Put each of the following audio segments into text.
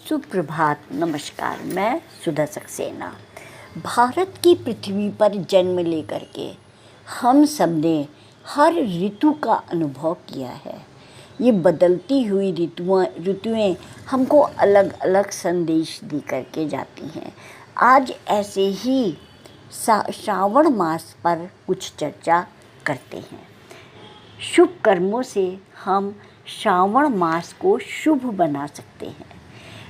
सुप्रभात, नमस्कार। मैं सुधा सक्सेना। भारत की पृथ्वी पर जन्म लेकर के हम सब ने हर ऋतु का अनुभव किया है। ये बदलती हुई ऋतुएं हमको अलग अलग संदेश दे करके जाती हैं। आज ऐसे ही श्रावण मास पर कुछ चर्चा करते हैं। शुभ कर्मों से हम श्रावण मास को शुभ बना सकते हैं।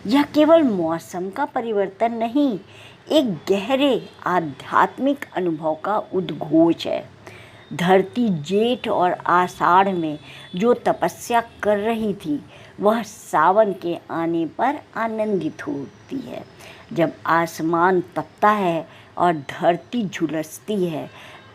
यह केवल मौसम का परिवर्तन नहीं, एक गहरे आध्यात्मिक अनुभव का उद्घोष है। धरती जेठ और आषाढ़ में जो तपस्या कर रही थी, वह सावन के आने पर आनंदित होती है। जब आसमान तपता है और धरती झुलसती है,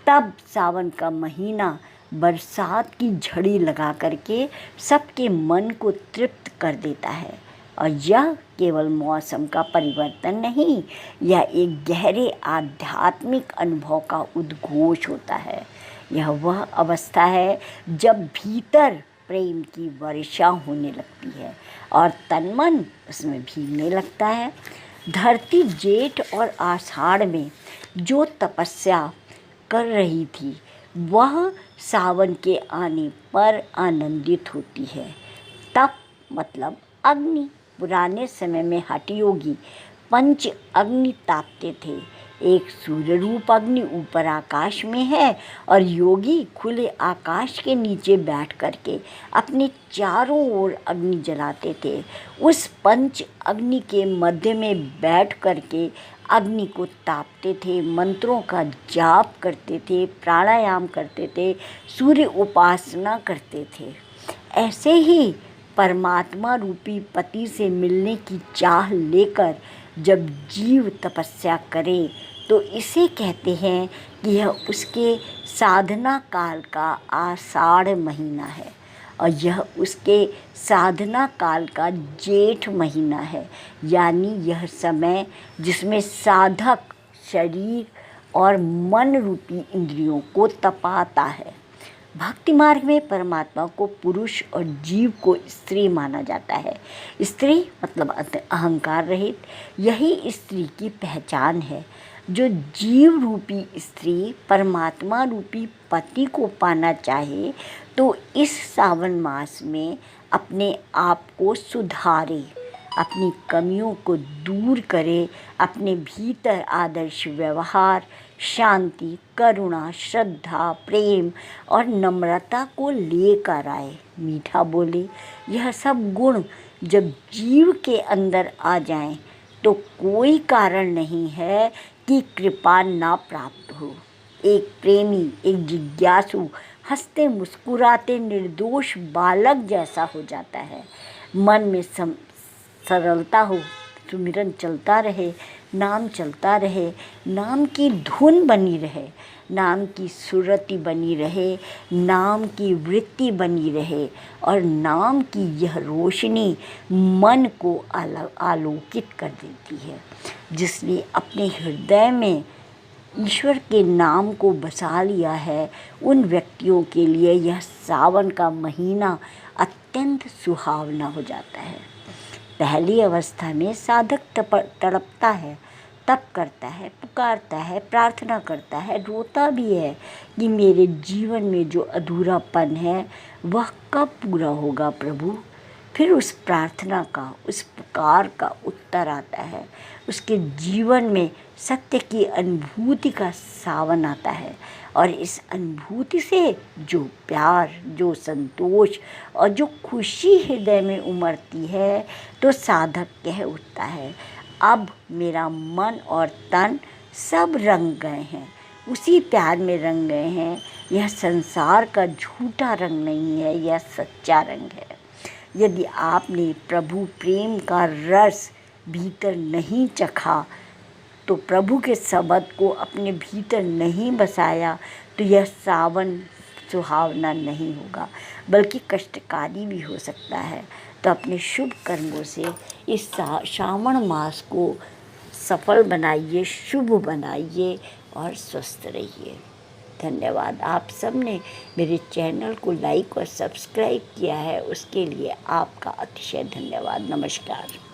तब सावन का महीना बरसात की झड़ी लगा करके सबके मन को तृप्त कर देता है। और यह केवल मौसम का परिवर्तन नहीं, यह एक गहरे आध्यात्मिक अनुभव का उद्घोष होता है। यह वह अवस्था है जब भीतर प्रेम की वर्षा होने लगती है और तन मन उसमें भीगने लगता है। धरती जेठ और आषाढ़ में जो तपस्या कर रही थी, वह सावन के आने पर आनंदित होती है। तप मतलब अग्नि। पुराने समय में हठ योगी पंच अग्नि तापते थे। एक सूर्य रूप अग्नि ऊपर आकाश में है और योगी खुले आकाश के नीचे बैठ करके अपने चारों ओर अग्नि जलाते थे। उस पंच अग्नि के मध्य में बैठ करके अग्नि को तापते थे, मंत्रों का जाप करते थे, प्राणायाम करते थे, सूर्य उपासना करते थे। ऐसे ही परमात्मा रूपी पति से मिलने की चाह लेकर जब जीव तपस्या करे, तो इसे कहते हैं कि यह उसके साधना काल का आषाढ़ महीना है और यह उसके साधना काल का जेठ महीना है। यानी यह समय जिसमें साधक शरीर और मन रूपी इंद्रियों को तपाता है। भक्ति मार्ग में परमात्मा को पुरुष और जीव को स्त्री माना जाता है। स्त्री मतलब अहंकार रहित। यही स्त्री की पहचान है। जो जीव रूपी स्त्री परमात्मा रूपी पति को पाना चाहे, तो इस सावन मास में अपने आप को सुधारे, अपनी कमियों को दूर करे, अपने भीतर आदर्श व्यवहार, शांति, करुणा, श्रद्धा, प्रेम और नम्रता को लेकर आए। मीठा बोले। यह सब गुण जब जीव के अंदर आ जाएं, तो कोई कारण नहीं है कि कृपा ना प्राप्त हो। एक प्रेमी, एक जिज्ञासु हंसते मुस्कुराते निर्दोष बालक जैसा हो जाता है। मन में सरलता हो, सुमिरन चलता रहे, नाम चलता रहे, नाम की धुन बनी रहे, नाम की सुरति बनी रहे, नाम की वृत्ति बनी रहे और नाम की यह रोशनी मन को आलोकित कर देती है। जिसने अपने हृदय में ईश्वर के नाम को बसा लिया है, उन व्यक्तियों के लिए यह सावन का महीना अत्यंत सुहावना हो जाता है। पहली अवस्था में साधक तड़पता है, तप करता है, पुकारता है, प्रार्थना करता है, रोता भी है कि मेरे जीवन में जो अधूरापन है वह कब पूरा होगा प्रभु। फिर उस प्रार्थना का, उस पुकार का उत्तर आता है। उसके जीवन में सत्य की अनुभूति का सावन आता है और इस अनुभूति से जो प्यार, जो संतोष और जो खुशी हृदय में उमड़ती है, तो साधक कह उठता है, अब मेरा मन और तन सब रंग गए हैं, उसी प्यार में रंग गए हैं। यह संसार का झूठा रंग नहीं है, यह सच्चा रंग है। यदि आपने प्रभु प्रेम का रस भीतर नहीं चखा, तो प्रभु के शब्द को अपने भीतर नहीं बसाया, तो यह सावन सुहावना नहीं होगा, बल्कि कष्टकारी भी हो सकता है। तो अपने शुभ कर्मों से इस श्रावण मास को सफल बनाइए, शुभ बनाइए और स्वस्थ रहिए। धन्यवाद। आप सब ने मेरे चैनल को लाइक और सब्सक्राइब किया है, उसके लिए आपका अतिशय धन्यवाद। नमस्कार।